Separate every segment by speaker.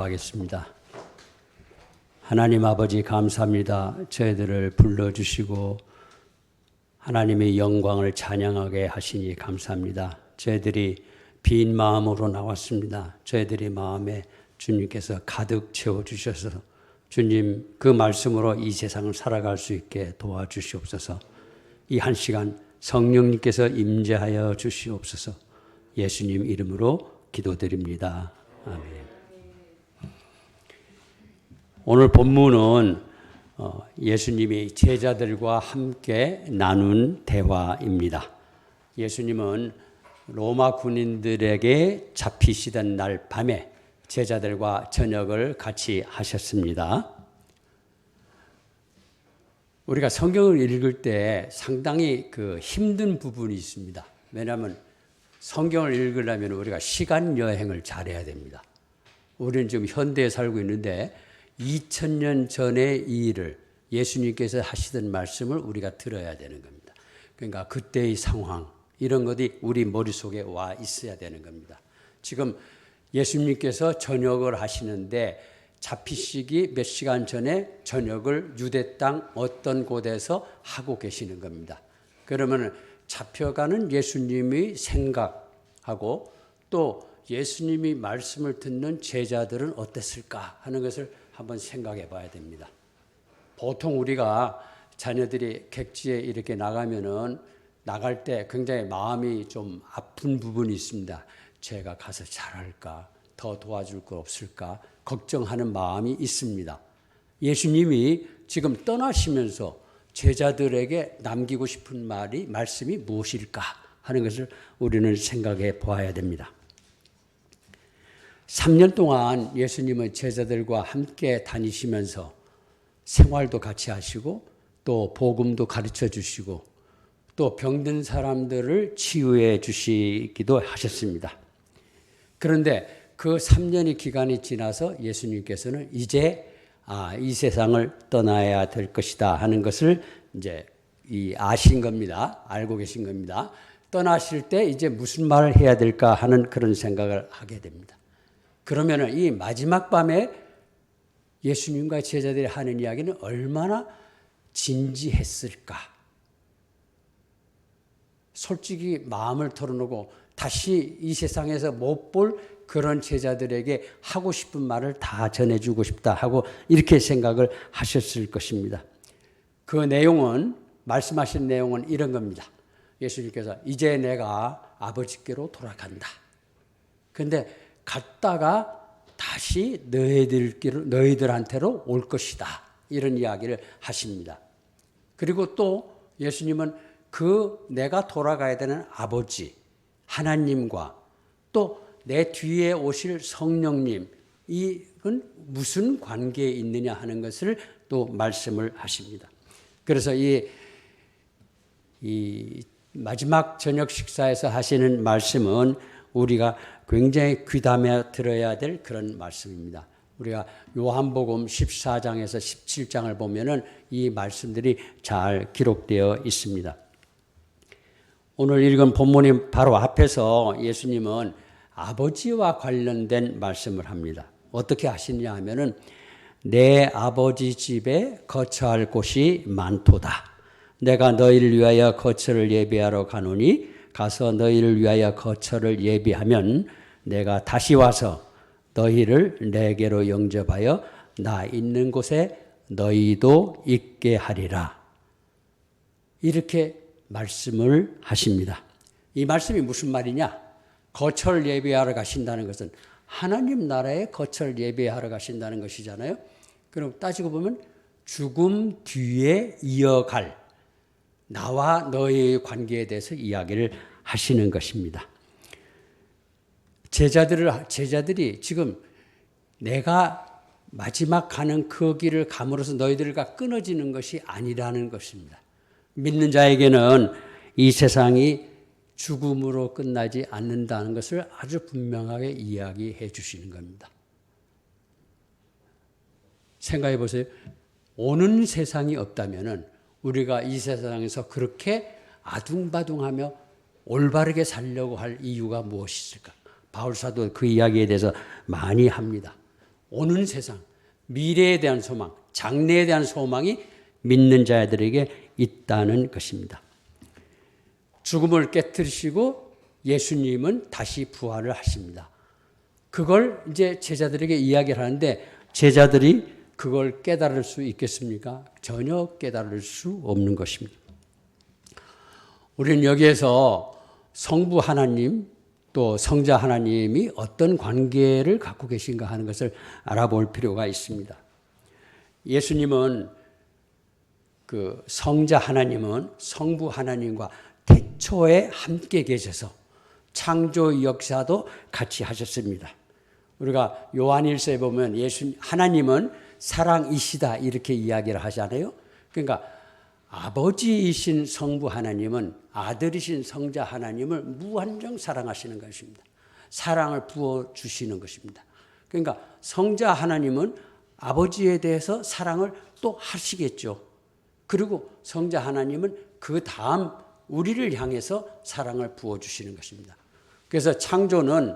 Speaker 1: 하겠습니다. 하나님 아버지 감사합니다. 저희들을 불러주시고 하나님의 영광을 찬양하게 하시니 감사합니다. 저희들이 빈 마음으로 나왔습니다. 저희들의 마음에 주님께서 가득 채워주셔서 주님 그 말씀으로 이 세상을 살아갈 수 있게 도와주시옵소서. 이 한 시간 성령님께서 임재하여 주시옵소서. 예수님 이름으로 기도드립니다. 아멘. 오늘 본문은 예수님이 제자들과 함께 나눈 대화입니다. 예수님은 로마 군인들에게 잡히시던 날 밤에 제자들과 저녁을 같이 하셨습니다. 우리가 성경을 읽을 때 상당히 힘든 부분이 있습니다. 왜냐하면 성경을 읽으려면 우리가 시간 여행을 잘해야 됩니다. 우리는 지금 현대에 살고 있는데 2000년 전의 이 일을 예수님께서 하시던 말씀을 우리가 들어야 되는 겁니다. 그러니까 그때의 상황 이런 것이 우리 머릿속에 와 있어야 되는 겁니다. 지금 예수님께서 저녁을 하시는데 잡히시기 몇 시간 전에 저녁을 유대 땅 어떤 곳에서 하고 계시는 겁니다. 그러면 잡혀가는 예수님의 생각하고 또 예수님이 말씀을 듣는 제자들은 어땠을까 하는 것을 한번 생각해 봐야 됩니다. 보통 우리가 자녀들이 객지에 이렇게 나갈 때 굉장히 마음이 좀 아픈 부분이 있습니다. 제가 가서 잘할까? 더 도와줄 거 없을까? 걱정하는 마음이 있습니다. 예수님이 지금 떠나시면서 제자들에게 남기고 싶은 말씀이 무엇일까 하는 것을 우리는 생각해 보아야 됩니다. 3년 동안 예수님은 제자들과 함께 다니시면서 생활도 같이 하시고 또 복음도 가르쳐 주시고 또 병든 사람들을 치유해 주시기도 하셨습니다. 그런데 그 3년의 기간이 지나서 예수님께서는 이제 이 세상을 떠나야 될 것이다 하는 것을 이제 아신 겁니다. 알고 계신 겁니다. 떠나실 때 이제 무슨 말을 해야 될까 하는 그런 생각을 하게 됩니다. 그러면 이 마지막 밤에 예수님과 제자들이 하는 이야기는 얼마나 진지했을까? 솔직히 마음을 털어놓고 다시 이 세상에서 못 볼 그런 제자들에게 하고 싶은 말을 다 전해주고 싶다 하고 이렇게 생각을 하셨을 것입니다. 그 내용은 말씀하신 내용은 이런 겁니다. 예수님께서 이제 내가 아버지께로 돌아간다. 그런데 갔다가 다시 너희들한테로 올 것이다. 이런 이야기를 하십니다. 그리고 또 예수님은 내가 돌아가야 되는 아버지 하나님과 또 내 뒤에 오실 성령님 이건 무슨 관계에 있느냐 하는 것을 또 말씀을 하십니다. 그래서 이 마지막 저녁 식사에서 하시는 말씀은 우리가 굉장히 귀담아 들어야 될 그런 말씀입니다. 우리가 요한복음 14장에서 17장을 보면은 이 말씀들이 잘 기록되어 있습니다. 오늘 읽은 본문이 바로 앞에서 예수님은 아버지와 관련된 말씀을 합니다. 어떻게 하시냐 하면은 내 아버지 집에 거처할 곳이 많도다. 내가 너희를 위하여 거처를 예비하러 가노니 가서 너희를 위하여 거처를 예비하면 내가 다시 와서 너희를 내게로 영접하여 나 있는 곳에 너희도 있게 하리라. 이렇게 말씀을 하십니다. 이 말씀이 무슨 말이냐? 거처를 예비하러 가신다는 것은 하나님 나라의 거처를 예비하러 가신다는 것이잖아요. 그럼 따지고 보면 죽음 뒤에 이어갈 나와 너의 관계에 대해서 이야기를 하시는 것입니다. 제자들이 지금 내가 마지막 가는 그 길을 감으로써 너희들과 끊어지는 것이 아니라는 것입니다. 믿는 자에게는 이 세상이 죽음으로 끝나지 않는다는 것을 아주 분명하게 이야기해 주시는 겁니다. 생각해 보세요. 오는 세상이 없다면 우리가 이 세상에서 그렇게 아둥바둥하며 올바르게 살려고 할 이유가 무엇이 있을까? 바울 사도 그 이야기에 대해서 많이 합니다. 오는 세상, 미래에 대한 소망, 장래에 대한 소망이 믿는 자들에게 있다는 것입니다. 죽음을 깨뜨리시고 예수님은 다시 부활을 하십니다. 그걸 이제 제자들에게 이야기를 하는데 제자들이 그걸 깨달을 수 있겠습니까? 전혀 깨달을 수 없는 것입니다. 우리는 여기에서 성부 하나님 또 성자 하나님이 어떤 관계를 갖고 계신가 하는 것을 알아볼 필요가 있습니다. 예수님은 그 성자 하나님은 성부 하나님과 태초에 함께 계셔서 창조 역사도 같이 하셨습니다. 우리가 요한일서에 보면 하나님은 사랑이시다 이렇게 이야기를 하잖아요. 그러니까 아버지이신 성부 하나님은 아들이신 성자 하나님을 무한정 사랑하시는 것입니다. 사랑을 부어주시는 것입니다. 그러니까 성자 하나님은 아버지에 대해서 사랑을 또 하시겠죠. 그리고 성자 하나님은 그 다음 우리를 향해서 사랑을 부어주시는 것입니다. 그래서 창조는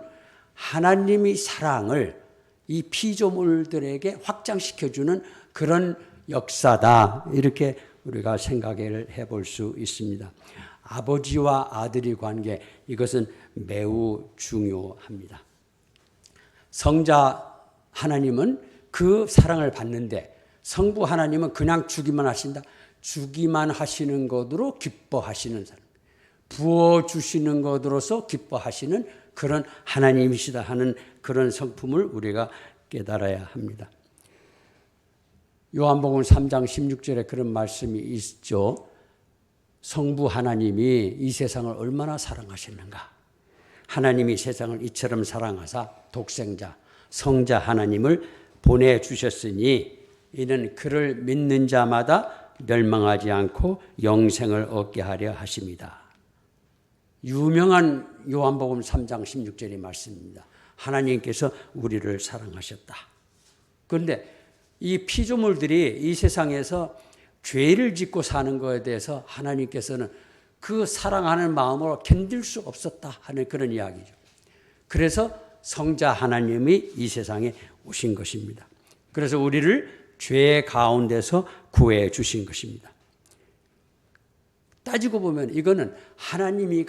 Speaker 1: 하나님이 사랑을 이 피조물들에게 확장시켜주는 그런 역사다. 이렇게 우리가 생각을 해볼 수 있습니다. 아버지와 아들의 관계, 이것은 매우 중요합니다. 성자 하나님은 그 사랑을 받는데 성부 하나님은 그냥 주기만 하신다. 주기만 하시는 것으로 기뻐하시는 사람. 부어주시는 것으로서 기뻐하시는 그런 하나님이시다 하는 그런 성품을 우리가 깨달아야 합니다. 요한복음 3장 16절에 그런 말씀이 있죠. 성부 하나님이 이 세상을 얼마나 사랑하셨는가. 하나님이 세상을 이처럼 사랑하사 독생자 성자 하나님을 보내주셨으니 이는 그를 믿는 자마다 멸망하지 않고 영생을 얻게 하려 하십니다. 유명한 요한복음 3장 16절의 말씀입니다. 하나님께서 우리를 사랑하셨다. 그런데 이 피조물들이 이 세상에서 죄를 짓고 사는 것에 대해서 하나님께서는 그 사랑하는 마음으로 견딜 수 없었다 하는 그런 이야기죠. 그래서 성자 하나님이 이 세상에 오신 것입니다. 그래서 우리를 죄 가운데서 구해 주신 것입니다. 따지고 보면 이거는 하나님이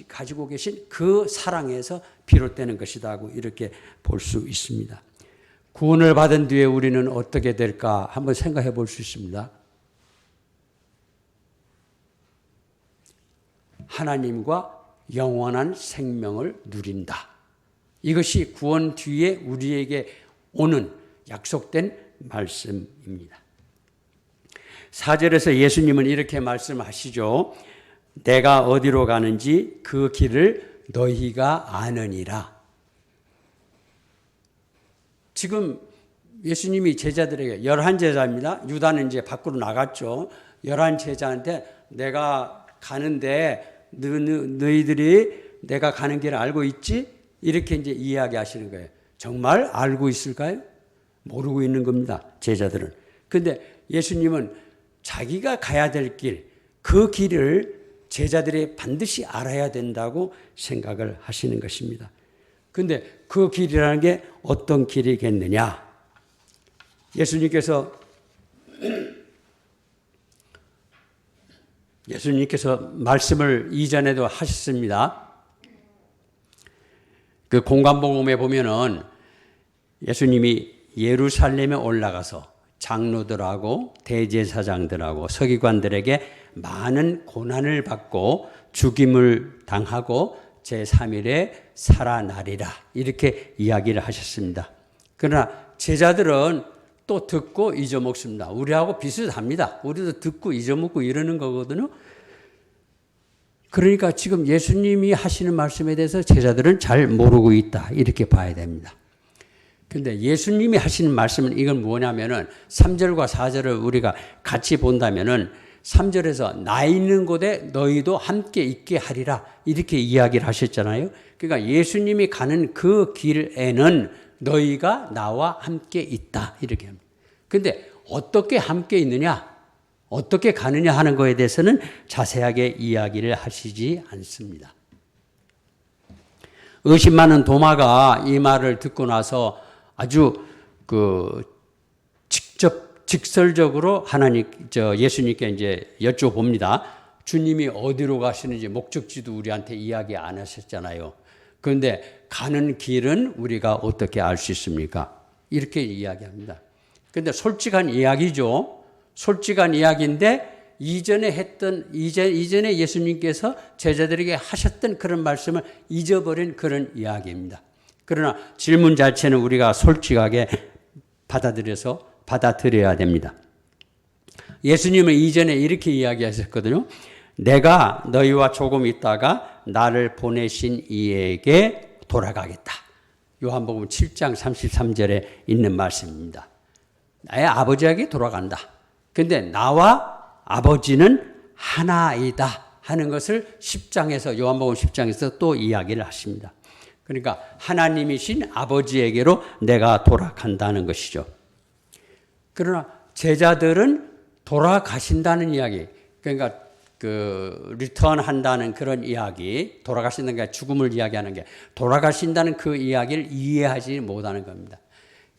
Speaker 1: 가지고 계신 그 사랑에서 비롯되는 것이라고 이렇게 볼 수 있습니다. 구원을 받은 뒤에 우리는 어떻게 될까 한번 생각해 볼 수 있습니다. 하나님과 영원한 생명을 누린다. 이것이 구원 뒤에 우리에게 오는 약속된 말씀입니다. 4절에서 예수님은 이렇게 말씀하시죠. 내가 어디로 가는지 그 길을 너희가 아느니라. 지금 예수님이 제자들에게 11제자입니다. 유다는 이제 밖으로 나갔죠. 11제자한테 내가 가는데 너희들이 내가 가는 길을 알고 있지? 이렇게 이제 이야기하시는 거예요. 정말 알고 있을까요? 모르고 있는 겁니다. 제자들은. 그런데 예수님은 자기가 가야 될 길, 그 길을 제자들이 반드시 알아야 된다고 생각을 하시는 것입니다. 그런데 그 길이라는 게 어떤 길이겠느냐? 예수님께서 말씀을 이전에도 하셨습니다. 그 공관복음에 보면은 예수님이 예루살렘에 올라가서 장로들하고 대제사장들하고 서기관들에게 많은 고난을 받고 죽임을 당하고 제3일에 살아나리라 이렇게 이야기를 하셨습니다. 그러나 제자들은 또 듣고 잊어먹습니다. 우리하고 비슷합니다. 우리도 듣고 잊어먹고 이러는 거거든요. 그러니까 지금 예수님이 하시는 말씀에 대해서 제자들은 잘 모르고 있다 이렇게 봐야 됩니다. 그런데 예수님이 하시는 말씀은 이건 뭐냐면은 3절과 4절을 우리가 같이 본다면은 3절에서 나 있는 곳에 너희도 함께 있게 하리라 이렇게 이야기를 하셨잖아요. 그러니까 예수님이 가는 그 길에는 너희가 나와 함께 있다 이렇게 합니다. 그런데 어떻게 함께 있느냐, 어떻게 가느냐 하는 것에 대해서는 자세하게 이야기를 하시지 않습니다. 의심 많은 도마가 이 말을 듣고 나서 아주 그 직설적으로 예수님께 이제 여쭤봅니다. 주님이 어디로 가시는지 목적지도 우리한테 이야기 안 하셨잖아요. 그런데 가는 길은 우리가 어떻게 알 수 있습니까? 이렇게 이야기합니다. 그런데 솔직한 이야기죠. 솔직한 이야기인데 이전에 예수님께서 제자들에게 하셨던 그런 말씀을 잊어버린 그런 이야기입니다. 그러나 질문 자체는 우리가 솔직하게 받아들여야 됩니다. 예수님은 이전에 이렇게 이야기하셨거든요. 내가 너희와 조금 있다가 나를 보내신 이에게 돌아가겠다. 요한복음 7장 33절에 있는 말씀입니다. 나의 아버지에게 돌아간다. 근데 나와 아버지는 하나이다 하는 것을 요한복음 10장에서 또 이야기를 하십니다. 그러니까 하나님이신 아버지에게로 내가 돌아간다는 것이죠. 그러나 제자들은 돌아가신다는 이야기, 그러니까 리턴한다는 그런 이야기, 돌아가신다는 게 죽음을 이야기하는 게 돌아가신다는 그 이야기를 이해하지 못하는 겁니다.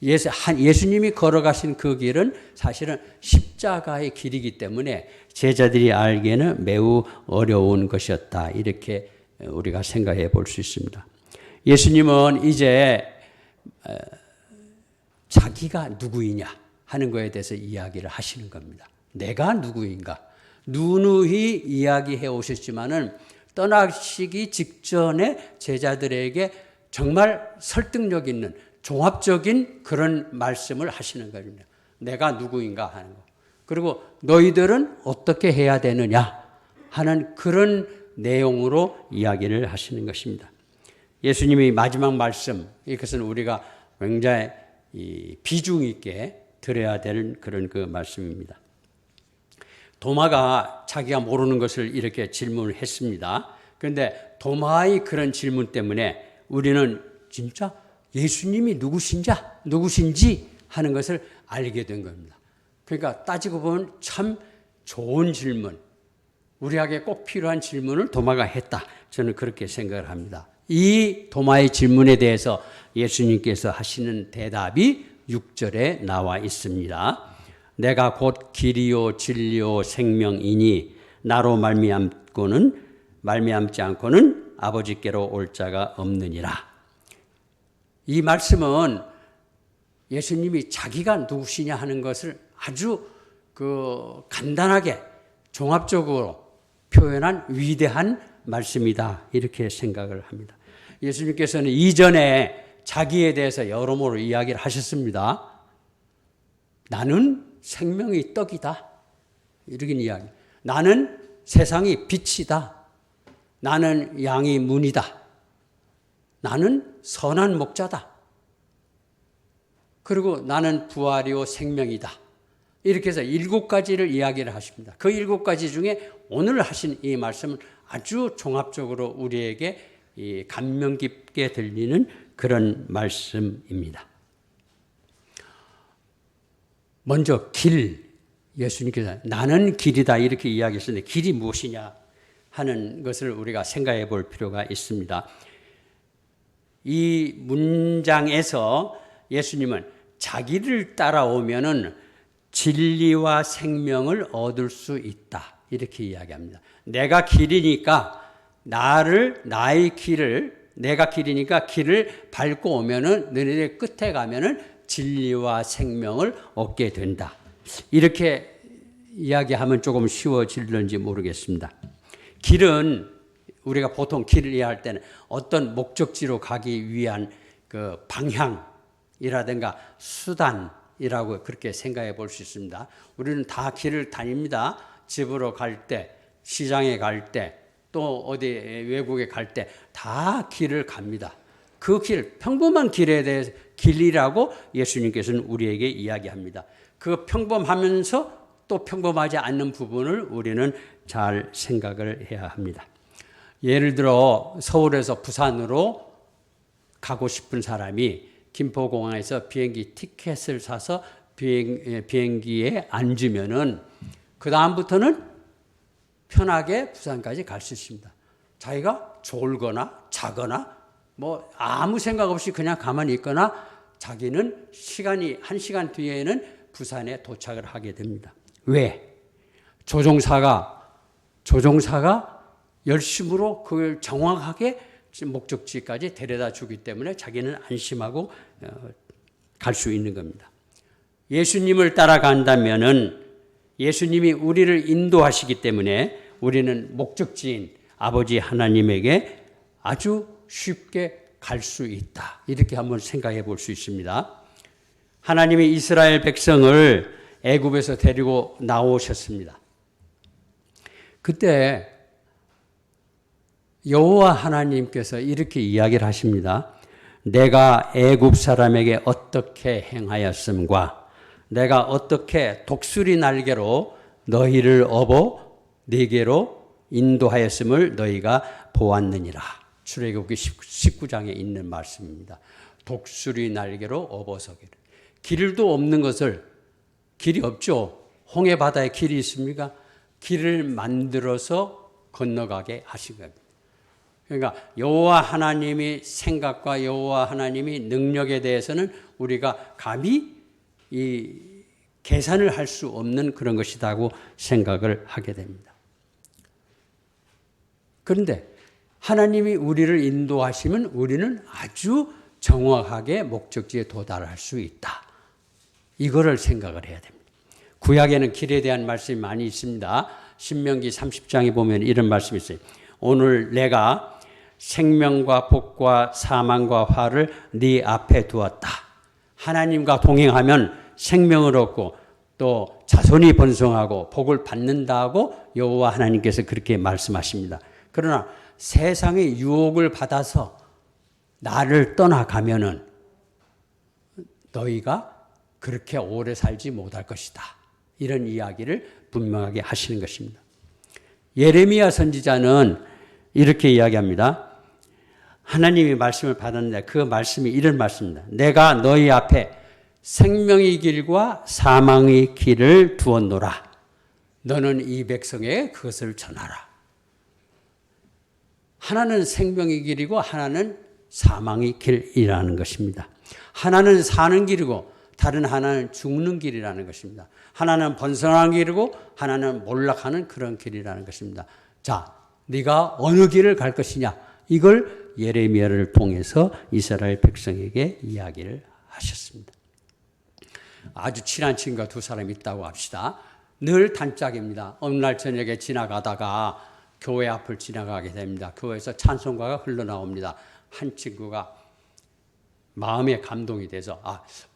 Speaker 1: 예수님이 걸어가신 그 길은 사실은 십자가의 길이기 때문에 제자들이 알기에는 매우 어려운 것이었다. 이렇게 우리가 생각해 볼 수 있습니다. 예수님은 이제 자기가 누구이냐 하는 것에 대해서 이야기를 하시는 겁니다. 내가 누구인가? 누누이 이야기해 오셨지만은 떠나시기 직전에 제자들에게 정말 설득력 있는 종합적인 그런 말씀을 하시는 겁니다. 내가 누구인가 하는 거. 그리고 너희들은 어떻게 해야 되느냐 하는 그런 내용으로 이야기를 하시는 것입니다. 예수님이 마지막 말씀, 이것은 우리가 굉장히 비중 있게 들어야 되는 그런 그 말씀입니다. 도마가 자기가 모르는 것을 이렇게 질문을 했습니다. 그런데 도마의 그런 질문 때문에 우리는 진짜 예수님이 누구신지 하는 것을 알게 된 겁니다. 그러니까 따지고 보면 참 좋은 질문, 우리에게 꼭 필요한 질문을 도마가 했다. 저는 그렇게 생각을 합니다. 이 도마의 질문에 대해서 예수님께서 하시는 대답이 6절에 나와 있습니다. 내가 곧 길이요 진리요 생명이니 나로 말미암지 않고는 아버지께로 올 자가 없느니라. 이 말씀은 예수님이 자기가 누구시냐 하는 것을 아주 간단하게 종합적으로 표현한 위대한 말씀이다. 이렇게 생각을 합니다. 예수님께서는 이전에 자기에 대해서 여러모로 이야기를 하셨습니다. 나는 생명의 떡이다. 이렇게 이야기. 나는 세상의 빛이다. 나는 양의 문이다. 나는 선한 목자다. 그리고 나는 부활이요 생명이다. 이렇게 해서 7가지를 이야기를 하십니다. 그 7가지 중에 오늘 하신 이 말씀은 아주 종합적으로 우리에게 감명 깊게 들리는 그런 말씀입니다. 먼저 예수님께서 나는 길이다 이렇게 이야기했는데 길이 무엇이냐 하는 것을 우리가 생각해 볼 필요가 있습니다. 이 문장에서 예수님은 자기를 따라오면은 진리와 생명을 얻을 수 있다 이렇게 이야기합니다. 내가 길이니까 내가 길이니까 길을 밟고 오면은 너희들 끝에 가면은 진리와 생명을 얻게 된다. 이렇게 이야기하면 조금 쉬워질는지 모르겠습니다. 길은 우리가 보통 길을 이해할 때는 어떤 목적지로 가기 위한 그 방향이라든가 수단이라고 그렇게 생각해 볼 수 있습니다. 우리는 다 길을 다닙니다. 집으로 갈 때, 시장에 갈 때, 또 어디 외국에 갈 때 다 길을 갑니다. 그 길, 평범한 길에 대해서 길이라고 예수님께서는 우리에게 이야기합니다. 그 평범하면서 또 평범하지 않는 부분을 우리는 잘 생각을 해야 합니다. 예를 들어 서울에서 부산으로 가고 싶은 사람이 김포공항에서 비행기 티켓을 사서 비행기에 앉으면은 그 다음부터는 편하게 부산까지 갈 수 있습니다. 자기가 졸거나 자거나 뭐 아무 생각 없이 그냥 가만히 있거나 자기는 시간이 1시간 뒤에는 부산에 도착을 하게 됩니다. 왜? 조종사가 열심으로 그걸 정확하게 목적지까지 데려다 주기 때문에 자기는 안심하고 갈 수 있는 겁니다. 예수님을 따라간다면은 예수님이 우리를 인도하시기 때문에 우리는 목적지인 아버지 하나님에게 아주 쉽게 갈 수 있다. 이렇게 한번 생각해 볼 수 있습니다. 하나님이 이스라엘 백성을 애굽에서 데리고 나오셨습니다. 그때 여호와 하나님께서 이렇게 이야기를 하십니다. 내가 애굽 사람에게 어떻게 행하였음과 내가 어떻게 독수리 날개로 너희를 업어 네게로 인도하였음을 너희가 보았느니라. 출애굽기 19장에 있는 말씀입니다. 독수리 날개로 업어서 길도 없는 것을, 길이 없죠. 홍해 바다에 길이 있습니까? 길을 만들어서 건너가게 하신 겁니다. 그러니까 여호와 하나님의 생각과 여호와 하나님의 능력에 대해서는 우리가 감히 이 계산을 할 수 없는 그런 것이라고 생각을 하게 됩니다. 그런데 하나님이 우리를 인도하시면 우리는 아주 정확하게 목적지에 도달할 수 있다. 이거를 생각을 해야 됩니다. 구약에는 길에 대한 말씀이 많이 있습니다. 신명기 30장에 보면 이런 말씀이 있어요. 오늘 내가 생명과 복과 사망과 화를 네 앞에 두었다. 하나님과 동행하면 생명을 얻고 또 자손이 번성하고 복을 받는다고 여호와 하나님께서 그렇게 말씀하십니다. 그러나 세상의 유혹을 받아서 나를 떠나가면은 너희가 그렇게 오래 살지 못할 것이다. 이런 이야기를 분명하게 하시는 것입니다. 예레미야 선지자는 이렇게 이야기합니다. 하나님이 말씀을 받았는데 그 말씀이 이런 말씀입니다. 내가 너희 앞에 생명의 길과 사망의 길을 두었노라. 너는 이 백성에게 그것을 전하라. 하나는 생명의 길이고 하나는 사망의 길이라는 것입니다. 하나는 사는 길이고 다른 하나는 죽는 길이라는 것입니다. 하나는 번성한 길이고 하나는 몰락하는 그런 길이라는 것입니다. 자, 네가 어느 길을 갈 것이냐? 이걸 예레미야를 통해서 이스라엘 백성에게 이야기를 하셨습니다. 아주 친한 친구가 두 사람이 있다고 합시다. 늘 단짝입니다. 어느 날 저녁에 지나가다가 교회 앞을 지나가게 됩니다. 교회에서 찬송가가 흘러나옵니다. 한 친구가 마음에 감동이 돼서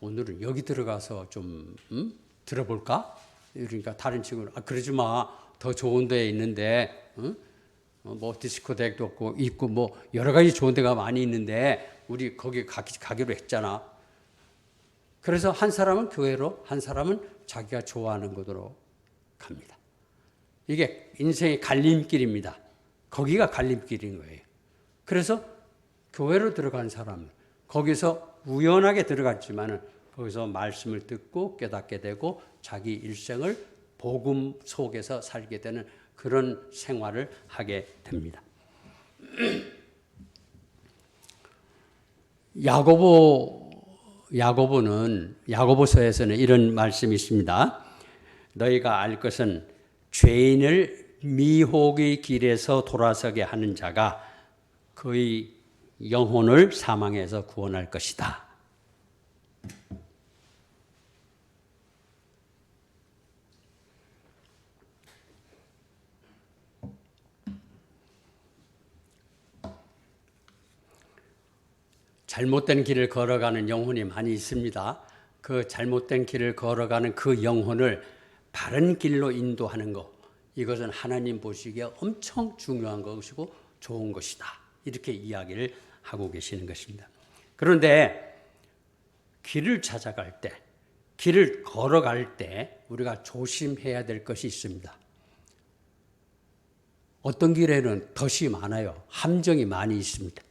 Speaker 1: 오늘은 여기 들어가서 좀 들어볼까? 그러니까 다른 친구는 그러지 마. 더 좋은 데에 있는데 뭐 디스코덱도 있고 뭐 여러 가지 좋은 데가 많이 있는데 우리 거기 가기로 했잖아. 그래서 한 사람은 교회로, 한 사람은 자기가 좋아하는 곳으로 갑니다. 이게 인생의 갈림길입니다. 거기가 갈림길인 거예요. 그래서 교회로 들어간 사람은 거기서 우연하게 들어갔지만은 거기서 말씀을 듣고 깨닫게 되고 자기 일생을 복음 속에서 살게 되는 그런 생활을 하게 됩니다. 야고보서에서는 이런 말씀이 있습니다. 너희가 알 것은 죄인을 미혹의 길에서 돌아서게 하는 자가 그의 영혼을 사망에서 구원할 것이다. 잘못된 길을 걸어가는 영혼이 많이 있습니다. 그 잘못된 길을 걸어가는 그 영혼을 바른 길로 인도하는 것, 이것은 하나님 보시기에 엄청 중요한 것이고 좋은 것이다. 이렇게 이야기를 하고 계시는 것입니다. 그런데 길을 찾아갈 때, 길을 걸어갈 때 우리가 조심해야 될 것이 있습니다. 어떤 길에는 덫이 많아요. 함정이 많이 있습니다.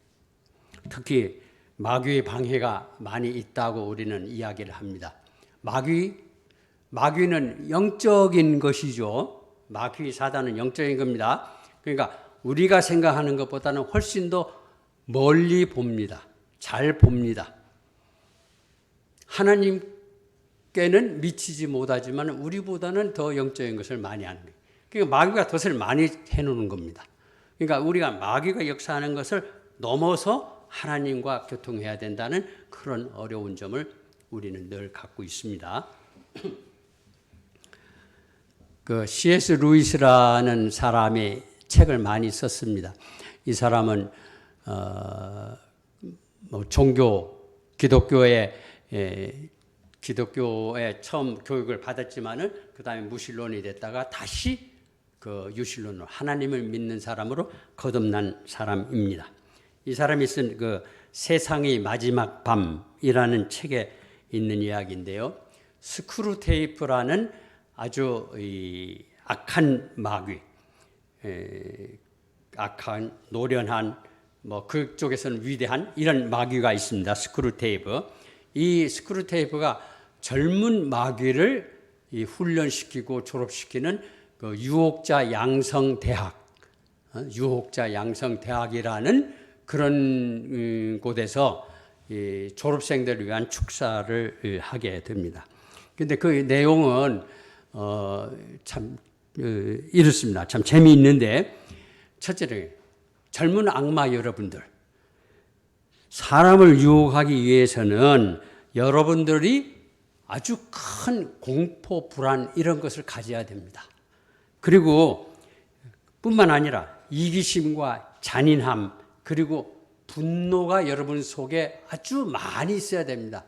Speaker 1: 특히 마귀의 방해가 많이 있다고 우리는 이야기를 합니다. 마귀는 영적인 것이죠. 마귀 사단은 영적인 겁니다. 그러니까 우리가 생각하는 것보다는 훨씬 더 멀리 봅니다. 잘 봅니다. 하나님께는 미치지 못하지만 우리보다는 더 영적인 것을 많이 하는 거예요. 그러니까 마귀가 덫을 많이 해놓는 겁니다. 그러니까 우리가 마귀가 역사하는 것을 넘어서 하나님과 교통해야 된다는 그런 어려운 점을 우리는 늘 갖고 있습니다. 그 C.S. 루이스라는 사람이 책을 많이 썼습니다. 이 사람은 기독교에 처음 교육을 받았지만은 그 다음에 무신론이 됐다가 다시 그 유신론으로 하나님을 믿는 사람으로 거듭난 사람입니다. 이 사람이 쓴 그 세상의 마지막 밤이라는 책에 있는 이야기인데요. 스크루테이프라는 아주 악한 마귀, 악한 노련한 뭐 그쪽에서는 위대한 이런 마귀가 있습니다. 스크루테이프. 이 스크루테이프가 젊은 마귀를 훈련시키고 졸업시키는 그 유혹자 양성대학, 유혹자 양성대학이라는 그런 곳에서 이 졸업생들을 위한 축사를 하게 됩니다. 근데 그 내용은 참 이렇습니다. 참 재미있는데, 첫째로 젊은 악마 여러분들, 사람을 유혹하기 위해서는 여러분들이 아주 큰 공포, 불안 이런 것을 가져야 됩니다. 그리고 뿐만 아니라 이기심과 잔인함 그리고 분노가 여러분 속에 아주 많이 있어야 됩니다.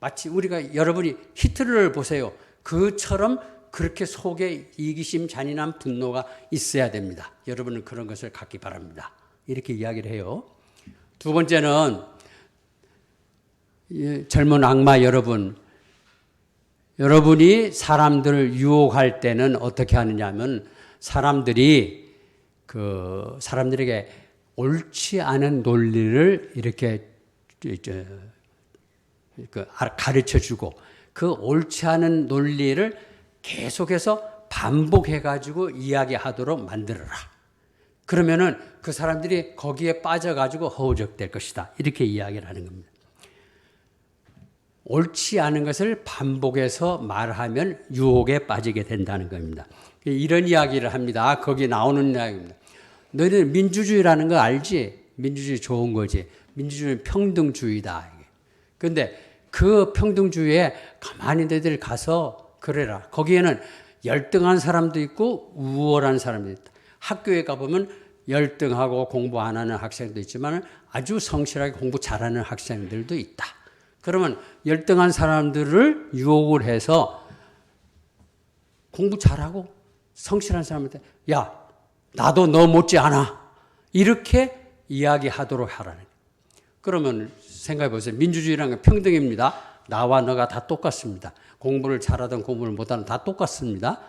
Speaker 1: 마치 우리가 여러분이 히틀러를 보세요. 그처럼 그렇게 속에 이기심, 잔인함, 분노가 있어야 됩니다. 여러분은 그런 것을 갖기 바랍니다. 이렇게 이야기를 해요. 두 번째는 젊은 악마 여러분이 사람들을 유혹할 때는 어떻게 하느냐면 사람들에게 옳지 않은 논리를 이렇게 가르쳐 주고 그 옳지 않은 논리를 계속해서 반복해 가지고 이야기하도록 만들어라. 그러면은 그 사람들이 거기에 빠져 가지고 허우적될 것이다. 이렇게 이야기를 하는 겁니다. 옳지 않은 것을 반복해서 말하면 유혹에 빠지게 된다는 겁니다. 이런 이야기를 합니다. 거기 나오는 이야기입니다. 너희는 민주주의라는 거 알지? 민주주의 좋은 거지. 민주주의는 평등주의다. 그런데 그 평등주의에 가만히 너희들 가서 그래라. 거기에는 열등한 사람도 있고 우월한 사람도 있다. 학교에 가보면 열등하고 공부 안 하는 학생도 있지만 아주 성실하게 공부 잘하는 학생들도 있다. 그러면 열등한 사람들을 유혹을 해서 공부 잘하고 성실한 사람한테 야, 나도 너 못지않아. 이렇게 이야기하도록 하라는 거예요. 그러면 생각해 보세요. 민주주의라는 건 평등입니다. 나와 너가 다 똑같습니다. 공부를 잘하든 공부를 못하든 다 똑같습니다.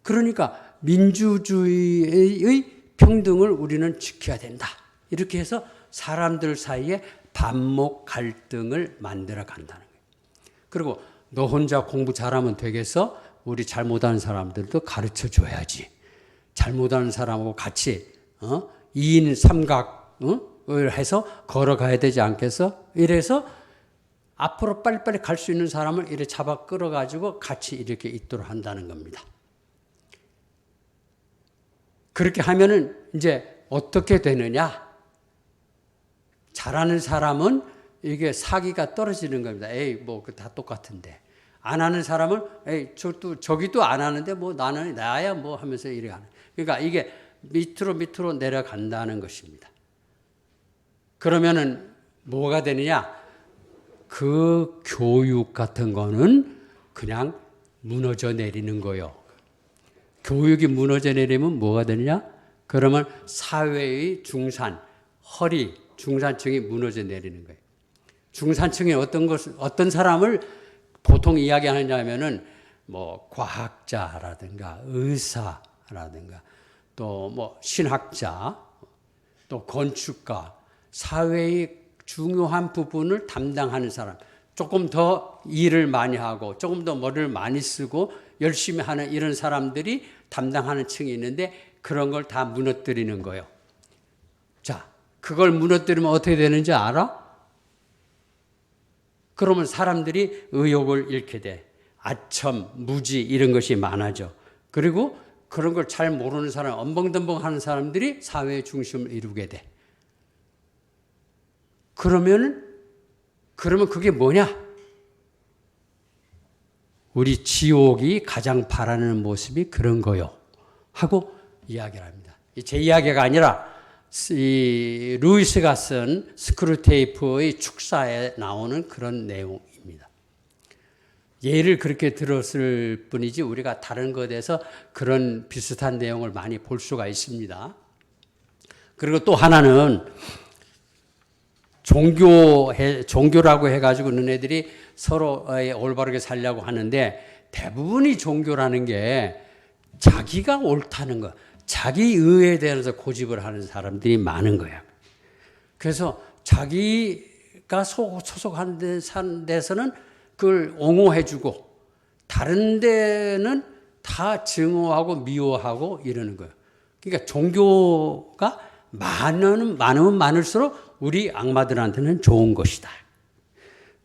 Speaker 1: 그러니까 민주주의의 평등을 우리는 지켜야 된다. 이렇게 해서 사람들 사이에 반목 갈등을 만들어 간다는 거예요. 그리고 너 혼자 공부 잘하면 되겠어? 우리 잘못하는 사람들도 가르쳐 줘야지. 잘못하는 사람하고 같이 2인 삼각을 해서 걸어가야 되지 않겠어? 이래서 앞으로 빨리빨리 갈 수 있는 사람을 이렇게 잡아 끌어가지고 같이 이렇게 있도록 한다는 겁니다. 그렇게 하면은 이제 어떻게 되느냐? 잘하는 사람은 이게 사기가 떨어지는 겁니다. 에이, 뭐, 다 똑같은데. 안 하는 사람은, 에이, 저기도 안 하는데, 뭐, 나는, 나야 뭐 하면서 이래 하는. 그러니까 이게 밑으로 내려간다는 것입니다. 그러면은 뭐가 되느냐? 그 교육 같은 거는 그냥 무너져 내리는 거예요. 교육이 무너져 내리면 뭐가 되느냐? 그러면 사회의 중산층이 무너져 내리는 거예요. 중산층이 어떤 사람을 보통 이야기하느냐 하면은 뭐 과학자라든가 의사라든가 또 뭐 신학자 또 건축가 사회의 중요한 부분을 담당하는 사람 조금 더 일을 많이 하고 조금 더 머리를 많이 쓰고 열심히 하는 이런 사람들이 담당하는 층이 있는데 그런 걸 다 무너뜨리는 거예요. 자, 그걸 무너뜨리면 어떻게 되는지 알아? 그러면 사람들이 의욕을 잃게 돼. 아첨, 무지 이런 것이 많아져. 그리고 그런 걸 잘 모르는 사람, 엄벙덤벙 하는 사람들이 사회의 중심을 이루게 돼. 그러면 그게 뭐냐? 우리 지옥이 가장 바라는 모습이 그런 거요. 하고 이야기를 합니다. 제 이야기가 아니라 이 루이스가 쓴 스크루테이프의 축사에 나오는 그런 내용입니다. 예를 그렇게 들었을 뿐이지 우리가 다른 것에 대해서 그런 비슷한 내용을 많이 볼 수가 있습니다. 그리고 또 하나는 종교라고 해가지고 너네들이 서로 올바르게 살려고 하는데 대부분이 종교라는 게 자기가 옳다는 거, 자기 의에 대해서 고집을 하는 사람들이 많은 거야. 그래서 자기가 소속한 데서는 그걸 옹호해주고 다른 데는 다 증오하고 미워하고 이러는 거예요. 그러니까 종교가 많으면 많을수록 우리 악마들한테는 좋은 것이다.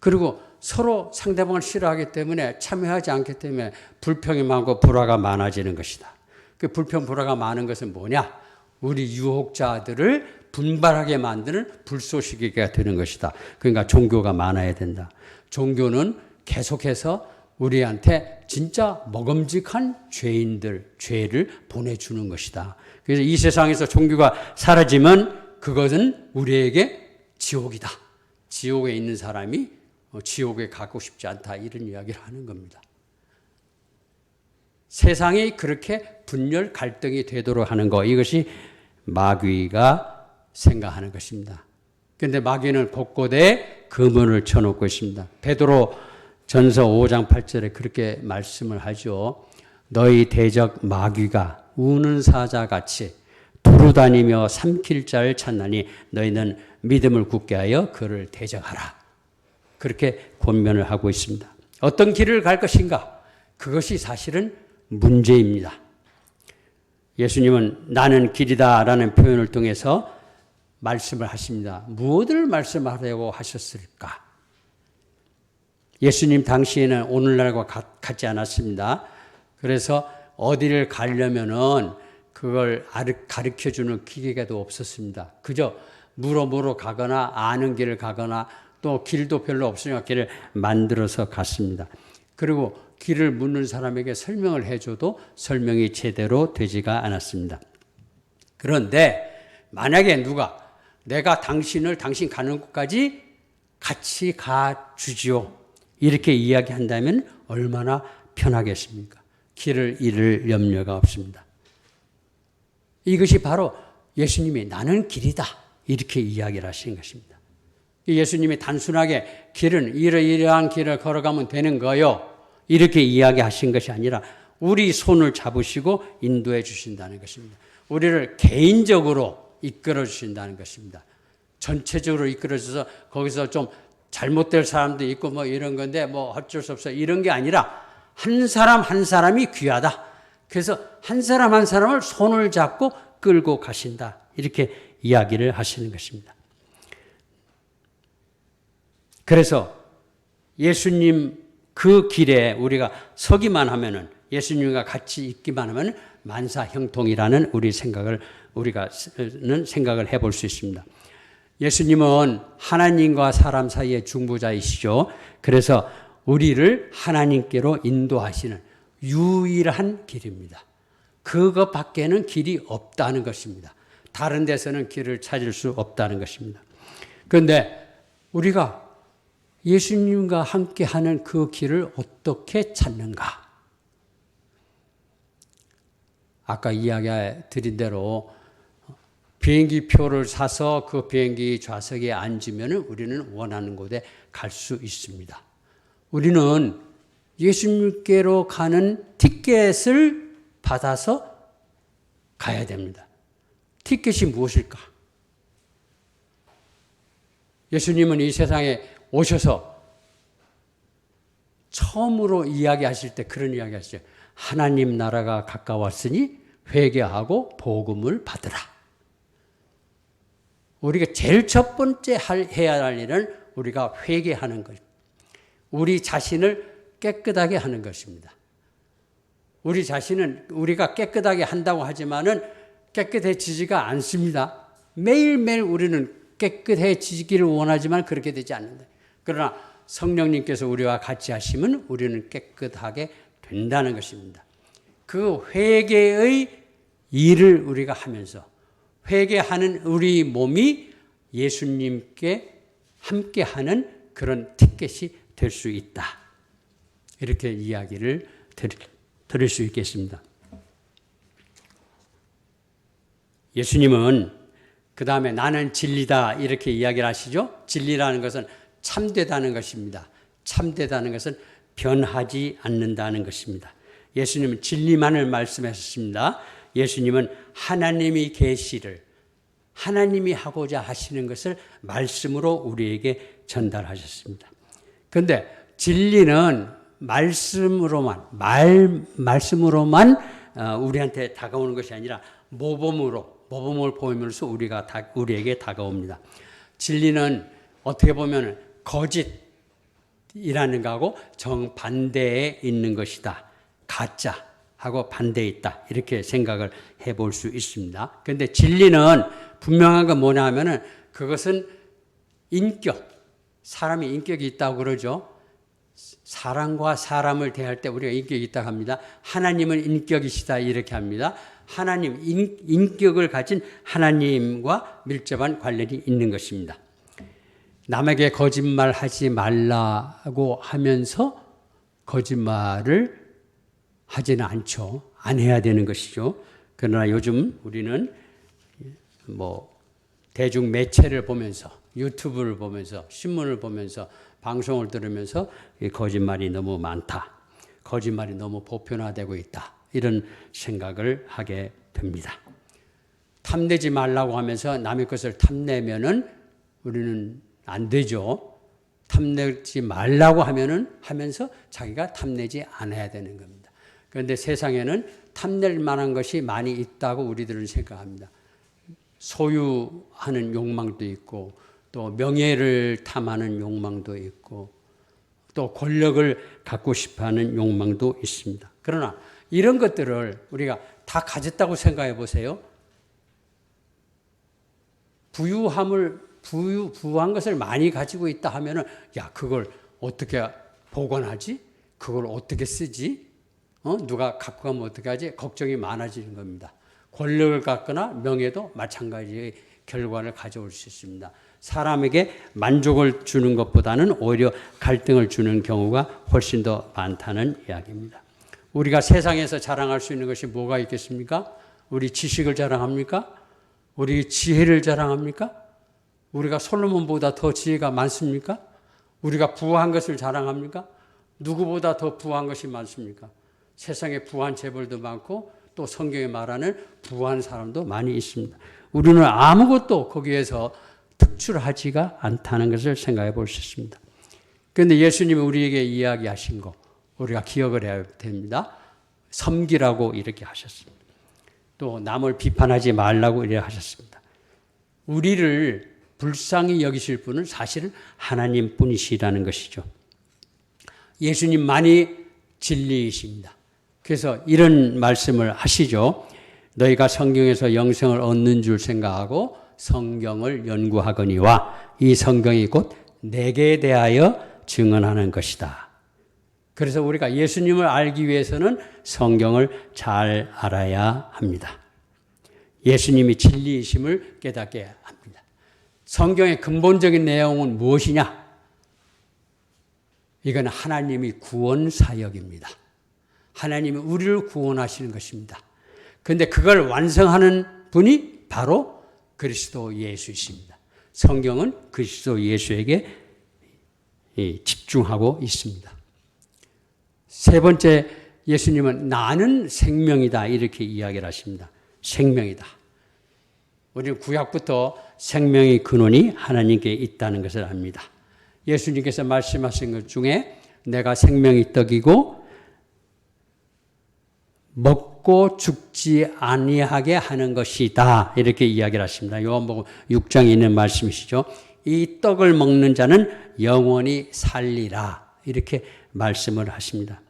Speaker 1: 그리고 서로 상대방을 싫어하기 때문에 참여하지 않기 때문에 불평이 많고 불화가 많아지는 것이다. 그 불평, 불화가 많은 것은 뭐냐? 우리 유혹자들을 분발하게 만드는 불쏘시개가 되는 것이다. 그러니까 종교가 많아야 된다. 종교는 계속해서 우리한테 진짜 먹음직한 죄를 보내주는 것이다. 그래서 이 세상에서 종교가 사라지면 그것은 우리에게 지옥이다. 지옥에 있는 사람이 지옥에 가고 싶지 않다. 이런 이야기를 하는 겁니다. 세상이 그렇게 분열 갈등이 되도록 하는 것, 이것이 마귀가 생각하는 것입니다. 그런데 마귀는 곳곳에 금은을 쳐놓고 있습니다. 베드로 전서 5장 8절에 그렇게 말씀을 하죠. 너희 대적 마귀가 우는 사자같이 두루다니며 삼킬 자를 찾나니 너희는 믿음을 굳게 하여 그를 대적하라. 그렇게 권면을 하고 있습니다. 어떤 길을 갈 것인가? 그것이 사실은 문제입니다. 예수님은 나는 길이다 라는 표현을 통해서 말씀을 하십니다. 무엇을 말씀하려고 하셨을까? 예수님 당시에는 오늘날과 같지 않았습니다. 그래서 어디를 가려면은 그걸 가르쳐주는 기계가 없었습니다. 그저 물어 가거나 아는 길을 가거나 또 길도 별로 없으니까 길을 만들어서 갔습니다. 그리고 길을 묻는 사람에게 설명을 해줘도 설명이 제대로 되지가 않았습니다. 그런데 만약에 내가 당신 가는 곳까지 같이 가주지요. 이렇게 이야기한다면 얼마나 편하겠습니까? 길을 잃을 염려가 없습니다. 이것이 바로 예수님이 나는 길이다. 이렇게 이야기를 하시는 것입니다. 예수님이 단순하게 길은 이러이러한 길을 걸어가면 되는 거요. 이렇게 이야기하신 것이 아니라 우리 손을 잡으시고 인도해 주신다는 것입니다. 우리를 개인적으로 이끌어 주신다는 것입니다. 전체적으로 이끌어 줘서 거기서 좀 잘못될 사람도 있고 뭐 이런 건데 뭐 어쩔 수 없어 이런 게 아니라 한 사람 한 사람이 귀하다. 그래서 한 사람 한 사람을 손을 잡고 끌고 가신다. 이렇게 이야기를 하시는 것입니다. 그래서 예수님 그 길에 우리가 서기만 하면은 예수님과 같이 있기만 하면 만사형통이라는 우리가 생각을 해볼 수 있습니다. 예수님은 하나님과 사람 사이의 중보자이시죠. 그래서 우리를 하나님께로 인도하시는 유일한 길입니다. 그것 밖에는 길이 없다는 것입니다. 다른 데서는 길을 찾을 수 없다는 것입니다. 그런데 우리가 예수님과 함께하는 그 길을 어떻게 찾는가? 아까 이야기 드린 대로 비행기 표를 사서 그 비행기 좌석에 앉으면 우리는 원하는 곳에 갈 수 있습니다. 우리는 예수님께로 가는 티켓을 받아서 가야 됩니다. 티켓이 무엇일까? 예수님은 이 세상에 오셔서 처음으로 이야기하실 때 그런 이야기 하시죠. 하나님 나라가 가까웠으니 회개하고 복음을 받으라. 우리가 제일 첫 번째 해야 할 일은 우리가 회개하는 것. 우리 자신을 깨끗하게 하는 것입니다. 우리 자신은 우리가 깨끗하게 한다고 하지만은 깨끗해지지가 않습니다. 매일매일 우리는 깨끗해지기를 원하지만 그렇게 되지 않는다. 그러나 성령님께서 우리와 같이 하시면 우리는 깨끗하게 된다는 것입니다. 그 회개의 일을 우리가 하면서 회개하는 우리 몸이 예수님께 함께하는 그런 티켓이 될 수 있다. 이렇게 이야기를 들을 수 있겠습니다. 예수님은 그 다음에 나는 진리다 이렇게 이야기를 하시죠. 진리라는 것은 참되다는 것입니다. 참되다는 것은 변하지 않는다는 것입니다. 예수님은 진리만을 말씀하셨습니다. 예수님은 하나님의 계시를 하나님이 하고자 하시는 것을 말씀으로 우리에게 전달하셨습니다. 그런데 진리는 말씀으로만 우리한테 다가오는 것이 아니라 모범을 보이면서 우리에게 다가옵니다. 진리는 어떻게 보면 거짓이라는 것하고 정반대에 있는 것이다. 가짜하고 반대에 있다. 이렇게 생각을 해볼 수 있습니다. 그런데 진리는 분명한 건 뭐냐 하면은 그것은 사람이 인격이 있다고 그러죠. 사람과 사람을 대할 때 우리가 인격이 있다고 합니다. 하나님은 인격이시다 이렇게 합니다. 하나님, 인격을 가진 하나님과 밀접한 관련이 있는 것입니다. 남에게 거짓말하지 말라고 하면서 거짓말을 하지는 않죠. 안 해야 되는 것이죠. 그러나 요즘 우리는 대중 매체를 보면서 유튜브를 보면서 신문을 보면서 방송을 들으면서 거짓말이 너무 많다. 거짓말이 너무 보편화되고 있다. 이런 생각을 하게 됩니다. 탐내지 말라고 하면서 남의 것을 탐내면은 우리는 안 되죠. 탐내지 말라고 하면서 자기가 탐내지 않아야 되는 겁니다. 그런데 세상에는 탐낼 만한 것이 많이 있다고 우리들은 생각합니다. 소유하는 욕망도 있고 또 명예를 탐하는 욕망도 있고 또 권력을 갖고 싶어하는 욕망도 있습니다. 그러나 이런 것들을 우리가 다 가졌다고 생각해 보세요. 부유한 것을 많이 가지고 있다 하면은 그걸 어떻게 보관하지? 그걸 어떻게 쓰지? 누가 갖고 가면 어떻게 하지? 걱정이 많아지는 겁니다. 권력을 갖거나 명예도 마찬가지의 결과를 가져올 수 있습니다. 사람에게 만족을 주는 것보다는 오히려 갈등을 주는 경우가 훨씬 더 많다는 이야기입니다. 우리가 세상에서 자랑할 수 있는 것이 뭐가 있겠습니까? 우리 지식을 자랑합니까? 우리 지혜를 자랑합니까? 우리가 솔로몬보다 더 지혜가 많습니까? 우리가 부한 것을 자랑합니까? 누구보다 더 부한 것이 많습니까? 세상에 부한 재벌도 많고 또 성경에 말하는 부한 사람도 많이 있습니다. 우리는 아무것도 거기에서 특출하지가 않다는 것을 생각해 볼 수 있습니다. 그런데 예수님이 우리에게 이야기하신 거 우리가 기억을 해야 됩니다. 섬기라고 이렇게 하셨습니다. 또 남을 비판하지 말라고 이렇게 하셨습니다. 우리를 불쌍히 여기실 분은 사실은 하나님뿐이시라는 것이죠. 예수님만이 진리이십니다. 그래서 이런 말씀을 하시죠. 너희가 성경에서 영생을 얻는 줄 생각하고 성경을 연구하거니와 이 성경이 곧 내게 대하여 증언하는 것이다. 그래서 우리가 예수님을 알기 위해서는 성경을 잘 알아야 합니다. 예수님이 진리이심을 깨닫게 합니다. 성경의 근본적인 내용은 무엇이냐? 이건 하나님의 구원 사역입니다. 하나님이 우리를 구원하시는 것입니다. 그런데 그걸 완성하는 분이 바로 그리스도 예수이십니다. 성경은 그리스도 예수에게 집중하고 있습니다. 세 번째, 예수님은 나는 생명이다 이렇게 이야기를 하십니다. 생명이다. 우리는 구약부터 생명의 근원이 하나님께 있다는 것을 압니다. 예수님께서 말씀하신 것 중에 내가 생명의 떡이고 먹고 죽지 아니하게 하는 것이다 이렇게 이야기를 하십니다. 요한복음 6장에 있는 말씀이시죠. 이 떡을 먹는 자는 영원히 살리라 이렇게 말씀을 하십니다.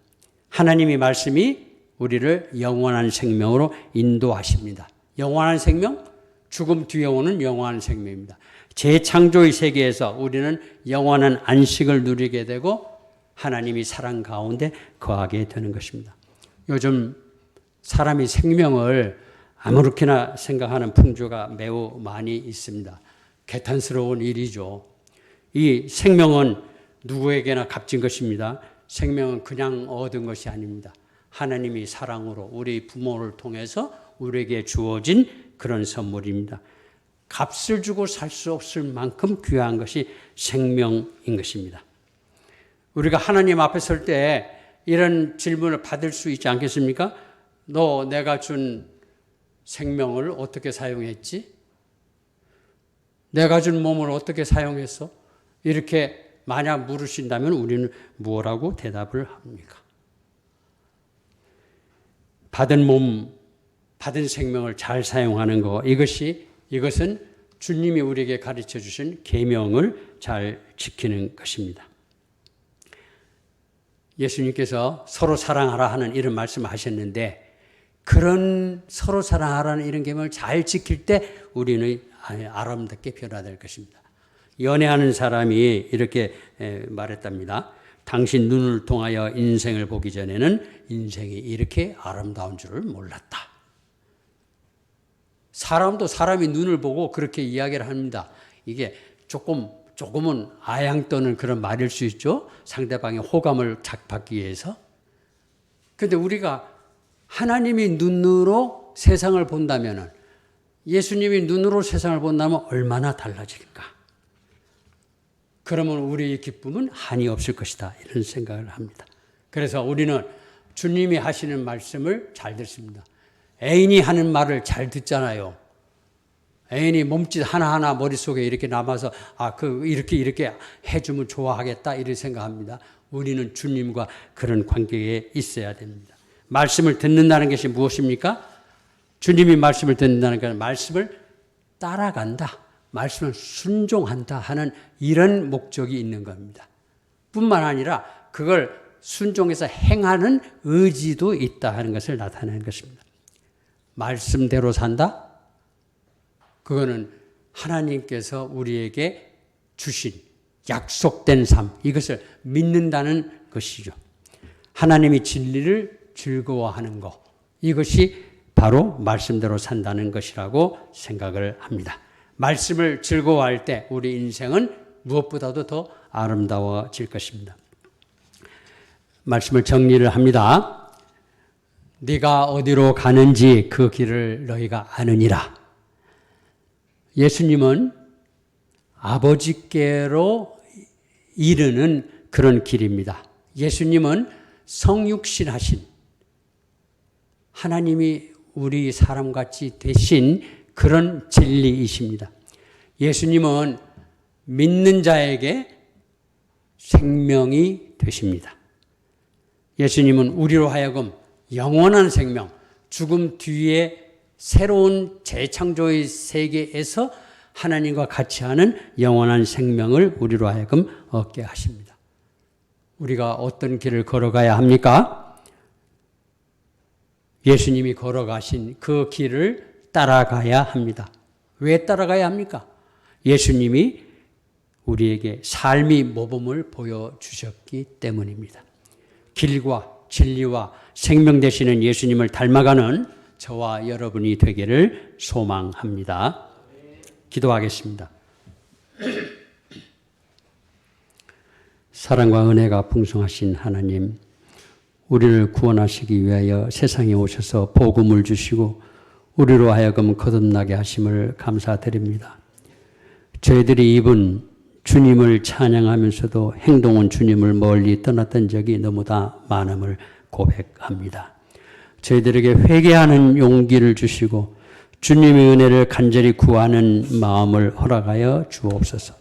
Speaker 1: 하나님의 말씀이 우리를 영원한 생명으로 인도하십니다. 영원한 생명? 죽음 뒤에 오는 영원한 생명입니다. 재창조의 세계에서 우리는 영원한 안식을 누리게 되고 하나님이 사랑 가운데 거하게 되는 것입니다. 요즘 사람이 생명을 아무렇게나 생각하는 풍조가 매우 많이 있습니다. 개탄스러운 일이죠. 이 생명은 누구에게나 값진 것입니다. 생명은 그냥 얻은 것이 아닙니다. 하나님이 사랑으로 우리 부모를 통해서 우리에게 주어진 그런 선물입니다. 값을 주고 살 수 없을 만큼 귀한 것이 생명인 것입니다. 우리가 하나님 앞에 설 때 이런 질문을 받을 수 있지 않겠습니까? 너 내가 준 생명을 어떻게 사용했지? 내가 준 몸을 어떻게 사용했어? 이렇게 만약 물으신다면 우리는 뭐라고 대답을 합니까? 받은 몸, 받은 생명을 잘 사용하는 것, 이것은 주님이 우리에게 가르쳐 주신 계명을 잘 지키는 것입니다. 예수님께서 서로 사랑하라 하는 이런 말씀을 하셨는데 그런 서로 사랑하라는 이런 계명을 잘 지킬 때 우리는 아름답게 변화될 것입니다. 연애하는 사람이 이렇게 말했답니다. 당신 눈을 통하여 인생을 보기 전에는 인생이 이렇게 아름다운 줄을 몰랐다. 사람도 사람이 눈을 보고 그렇게 이야기를 합니다. 이게 조금은 아양 떠는 그런 말일 수 있죠. 상대방의 호감을 받기 위해서. 그런데 우리가 하나님이 눈으로 세상을 본다면, 예수님이 눈으로 세상을 본다면 얼마나 달라질까? 그러면 우리의 기쁨은 한이 없을 것이다. 이런 생각을 합니다. 그래서 우리는 주님이 하시는 말씀을 잘 듣습니다. 애인이 하는 말을 잘 듣잖아요. 애인이 몸짓 하나하나 머릿속에 이렇게 남아서 이렇게 해주면 좋아하겠다 이렇게 생각합니다. 우리는 주님과 그런 관계에 있어야 됩니다. 말씀을 듣는다는 것이 무엇입니까? 주님이 말씀을 듣는다는 것은 말씀을 따라간다. 말씀을 순종한다 하는 이런 목적이 있는 겁니다. 뿐만 아니라 그걸 순종해서 행하는 의지도 있다 하는 것을 나타내는 것입니다. 말씀대로 산다? 그거는 하나님께서 우리에게 주신 약속된 삶, 이것을 믿는다는 것이죠. 하나님이 진리를 즐거워하는 것, 이것이 바로 말씀대로 산다는 것이라고 생각을 합니다. 말씀을 즐거워할 때 우리 인생은 무엇보다도 더 아름다워질 것입니다. 말씀을 정리를 합니다. 네가 어디로 가는지 그 길을 너희가 아느니라. 예수님은 아버지께로 이르는 그런 길입니다. 예수님은 성육신하신 하나님이 우리 사람같이 되신 그런 진리이십니다. 예수님은 믿는 자에게 생명이 되십니다. 예수님은 우리로 하여금 영원한 생명, 죽음 뒤에 새로운 재창조의 세계에서 하나님과 같이 하는 영원한 생명을 우리로 하여금 얻게 하십니다. 우리가 어떤 길을 걸어가야 합니까? 예수님이 걸어가신 그 길을 따라가야 합니다. 왜 따라가야 합니까? 예수님이 우리에게 삶의 모범을 보여주셨기 때문입니다. 길과 진리와 생명 되시는 예수님을 닮아가는 저와 여러분이 되기를 소망합니다. 기도하겠습니다. 사랑과 은혜가 풍성하신 하나님, 우리를 구원하시기 위하여 세상에 오셔서 복음을 주시고 우리로 하여금 거듭나게 하심을 감사드립니다. 저희들이 입은 주님을 찬양하면서도 행동은 주님을 멀리 떠났던 적이 너무나 많음을 고백합니다. 저희들에게 회개하는 용기를 주시고 주님의 은혜를 간절히 구하는 마음을 허락하여 주옵소서.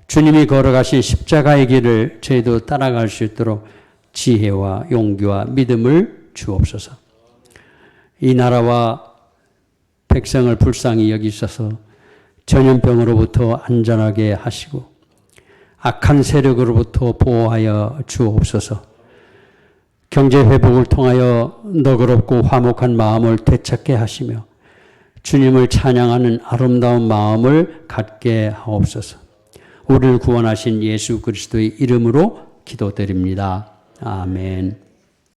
Speaker 1: 주님이 걸어가신 십자가의 길을 저희도 따라갈 수 있도록 지혜와 용기와 믿음을 주옵소서. 이 나라와 백성을 불쌍히 여기셔서 전염병으로부터 안전하게 하시고 악한 세력으로부터 보호하여 주옵소서. 경제 회복을 통하여 너그럽고 화목한 마음을 되찾게 하시며 주님을 찬양하는 아름다운 마음을 갖게 하옵소서. 우리를 구원하신 예수 그리스도의 이름으로 기도드립니다. 아멘.